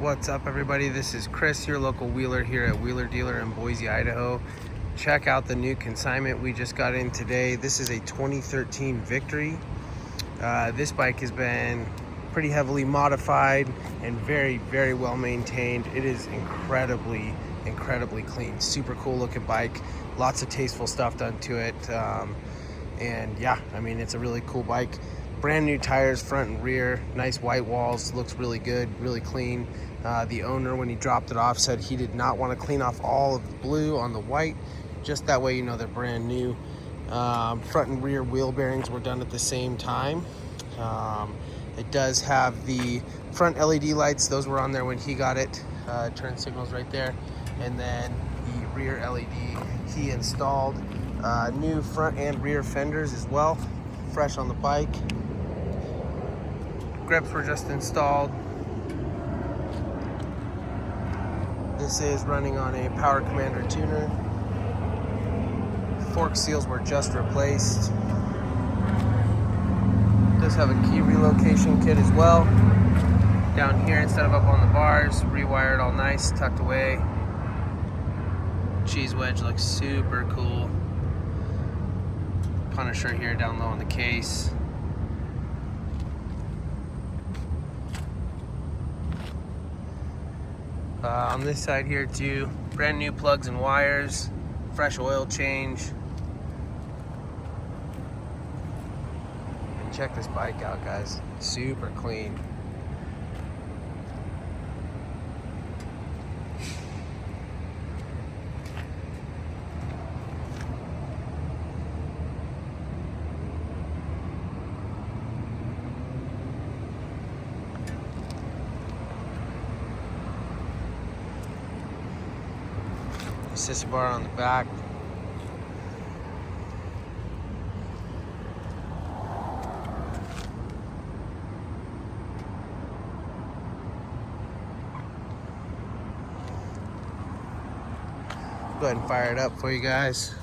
What's up, everybody? This is Chris, your local wheeler here at Wheeler Dealer in Boise, Idaho. Check out the new consignment we just got in today. This is a 2013 Victory. This bike has been pretty heavily modified and very, very well maintained. It is incredibly clean. Super cool looking bike. Lots of tasteful stuff done to it. And yeah, I mean, it's a really cool bike. Brand new tires, front and rear, nice white walls, looks really good, really clean. The owner, when he dropped it off, said he did not want to clean off all of the blue on the white, just that way you know they're brand new. Front and rear wheel bearings were done at the same time. It does have the front LED lights, those were on there when he got it, turn signals right there, and then the rear LED he installed. New front and rear fenders as well, fresh on the bike. Grips were just installed. This is running on a Power Commander tuner. Fork seals were just replaced. Does have a key relocation kit as well. Down here, instead of up on the bars, rewired all nice, tucked away. Cheese wedge looks super cool. Punisher here down low on the case. On this side here too, brand new plugs and wires, fresh oil change. And check this bike out, guys. Super clean. Sissy bar on the back. Go ahead and fire it up for you guys.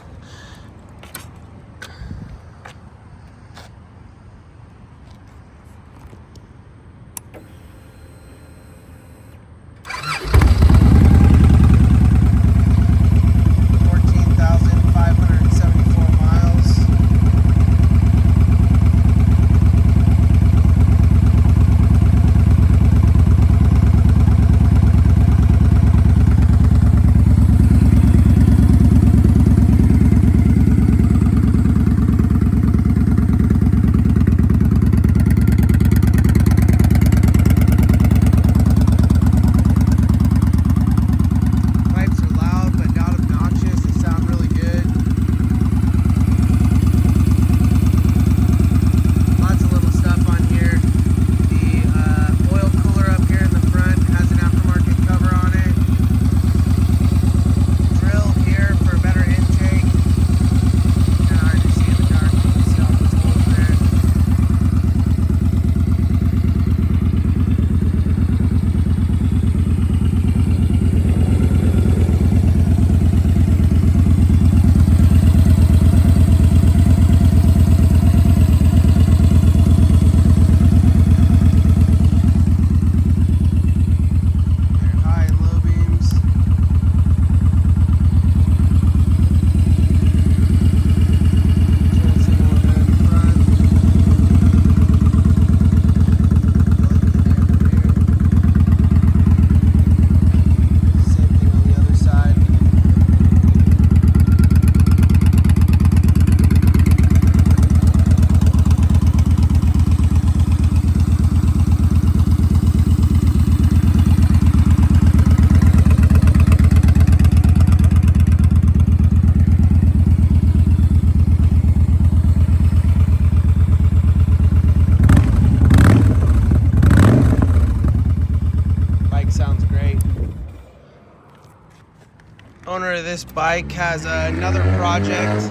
Owner of this bike has another project.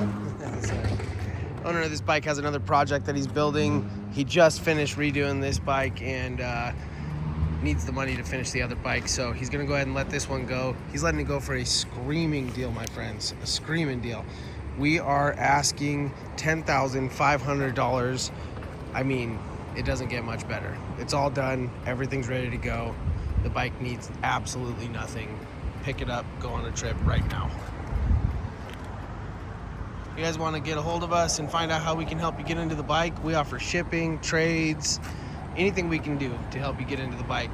Owner of this bike has another project that he's building. He just finished redoing this bike and needs the money to finish the other bike. So he's gonna go ahead and let this one go. He's letting it go for a screaming deal, my friends, a screaming deal. We are asking $10,500. I mean, it doesn't get much better. It's all done, everything's ready to go. The bike needs absolutely nothing. Pick it up, go on a trip right now. If you guys want to get a hold of us and find out how we can help you get into the bike, we offer shipping, trades, anything we can do to help you get into the bike.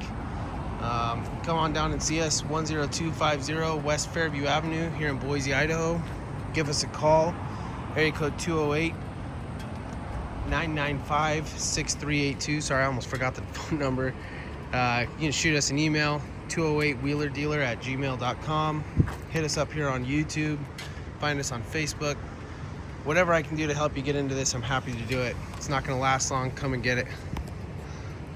Come on down and see us, 10250 West Fairview Avenue here in Boise, Idaho. Give us a call, area code 208-995-6382. Sorry, I almost forgot the phone number. You can shoot us an email, 208wheelerdealer@gmail.com. Hit us up here on YouTube. Find us on Facebook. Whatever I can do to help you get into this, I'm happy to do it. It's not going to last long. Come and get it.